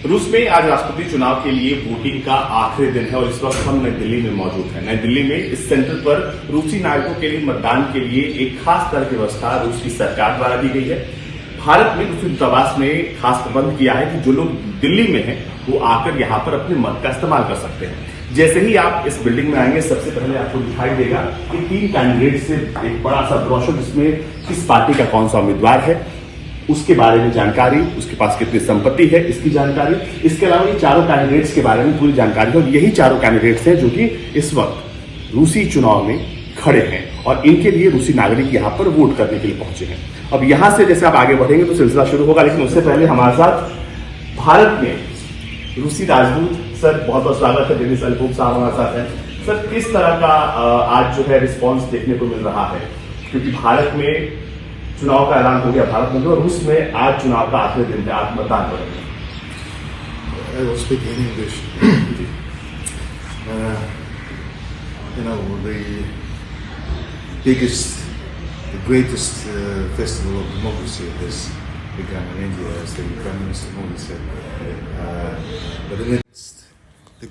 रूस में आज राष्ट्रपति चुनाव के लिए वोटिंग का आखिरी दिन है और इस वक्त हम नई दिल्ली में मौजूद हैं। नई दिल्ली में इस सेंटर पर रूसी नागरिकों के लिए मतदान के लिए एक खास तरह की व्यवस्था रूस की सरकार द्वारा दी गई है। भारत में रूसी दूतावास ने खास प्रबंध किया है कि जो लोग दिल्ली में हैं वो आकर यहाँ पर अपने मत का इस्तेमाल कर सकते हैं। जैसे ही आप इस बिल्डिंग में आएंगे सबसे पहले आपको दिखाई देगा कि 3 कैंडिडेट से एक बड़ा सा ब्रोशर जिसमें किस पार्टी का कौन सा उम्मीदवार है उसके बारे में जानकारी, उसके पास कितनी संपत्ति है इसकी जानकारी, इसके अलावा ये चारों कैंडिडेट्स के बारे में पूरी जानकारी है। और यही चारों कैंडिडेट्स हैं जो कि इस वक्त रूसी चुनाव में खड़े हैं और इनके लिए रूसी नागरिक यहाँ पर वोट करने के लिए पहुंचे हैं। अब यहां से जैसे आप आगे बढ़ेंगे तो सिलसिला शुरू होगा, लेकिन उससे पहले हमारे साथ भारत में रूसी राजदूत सर, बहुत बहुत स्वागत है। डेनिस अल्पूफ साहब हमारे साथ हैं। सर, किस तरह का आज जो है रिस्पॉन्स देखने को मिल रहा है, क्योंकि भारत में चुनाव का ऐलान हो गया, भारत में और रूस में आज चुनाव का आखिरी दिन है, आज मतदान करेंगे। I will speak in English. The greatest festival of democracy has begun in India, as the Prime Minister Modi said. But in the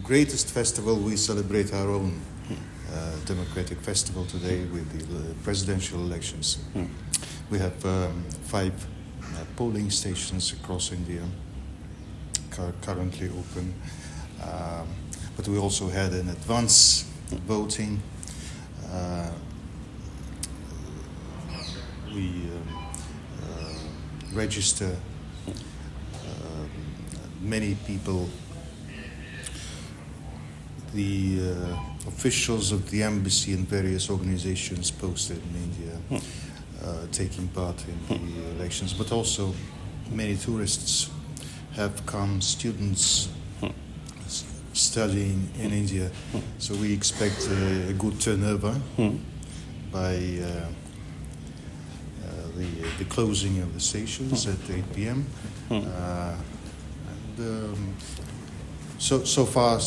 greatest festival, we celebrate our own democratic festival today with the presidential elections. We have 5 polling stations across India currently open, but we also had an advance voting. We register many people. The officials of the embassy and various organizations posted in India taking part in the elections, but also many tourists have come, students studying in India, so we expect a good turnover by the closing of the stations at 8 p.m. So far,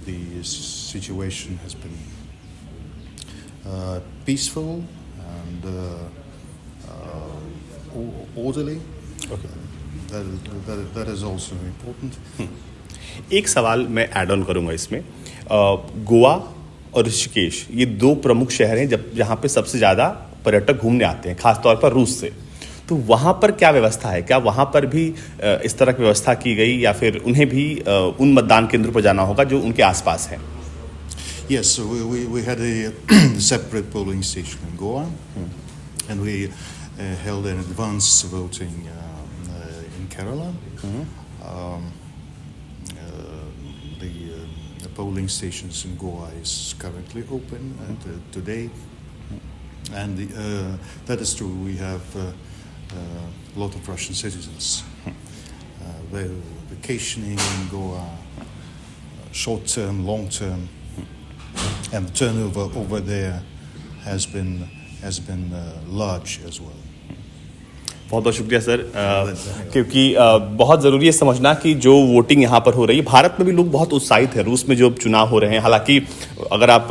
the situation has been peaceful and orderly. Okay. That is also important. एक सवाल मैं add on करूंगा इसमें। गोवा और ऋषिकेश ये 2 प्रमुख शहर हैं जहां पे सबसे ज्यादा पर्यटक घूमने आते हैं, खासतौर पर रूस से। तो वहां पर क्या व्यवस्था है? क्या वहां पर भी इस तरह की व्यवस्था की गई या फिर उन्हें भी उन मतदान केंद्रों पर जाना होगा जो उनके आसपास है? Yes, so we had a separate polling station in Goa, and we held an advance voting in Kerala. The polling stations in Goa is currently open today, and that is true. We have a lot of Russian citizens vacationing in Goa, short term, long term, and the turnover over there has been large as well. बहुत बहुत शुक्रिया sir, क्योंकि बहुत ज़रूरी है समझना कि जो वोटिंग यहाँ पर हो रही है, भारत में भी लोग बहुत उत्साहित हैं रूस में जो चुनाव हो रहे हैं। हालांकि अगर आप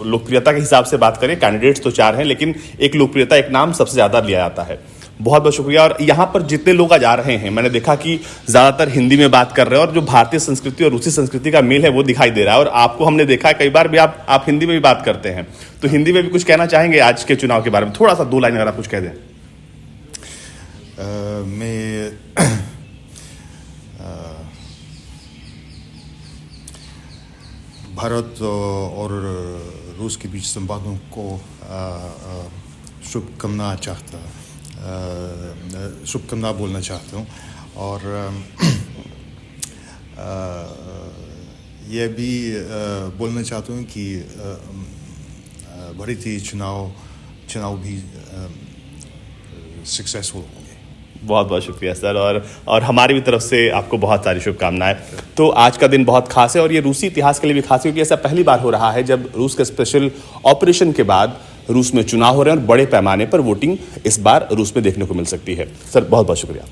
लोकप्रियता के हिसाब से बात करें, कैंडिडेट्स तो 4 हैं, लेकिन एक लोकप्रियता, एक नाम सबसे ज़्यादा लिया जाता है। बहुत बहुत शुक्रिया। और यहाँ पर जितने लोग आज आ रहे हैं, मैंने देखा कि ज़्यादातर हिंदी में बात कर रहे हैं और जो भारतीय संस्कृति और रूसी संस्कृति का मेल है वो दिखाई दे रहा है। और आपको हमने देखा है कई बार भी आप हिंदी में भी बात करते हैं, तो हिंदी में भी कुछ कहना चाहेंगे आज के चुनाव के बारे में? थोड़ा सा 2 लाइन अगर आप कुछ कह दें। मैं भारत और रूस के बीच संबंधों को शुभकामना बोलना चाहता हूँ, और यह भी बोलना चाहता हूँ कि भारतीय चुनाव भी सक्सेसफुल होंगे। बहुत बहुत शुक्रिया सर, और हमारी भी तरफ से आपको बहुत सारी शुभकामनाएं। तो आज का दिन बहुत खास है और ये रूसी इतिहास के लिए भी खास है, क्योंकि ऐसा पहली बार हो रहा है जब रूस के स्पेशल ऑपरेशन के बाद रूस में चुनाव हो रहे हैं और बड़े पैमाने पर वोटिंग इस बार रूस में देखने को मिल सकती है। सर बहुत बहुत शुक्रिया।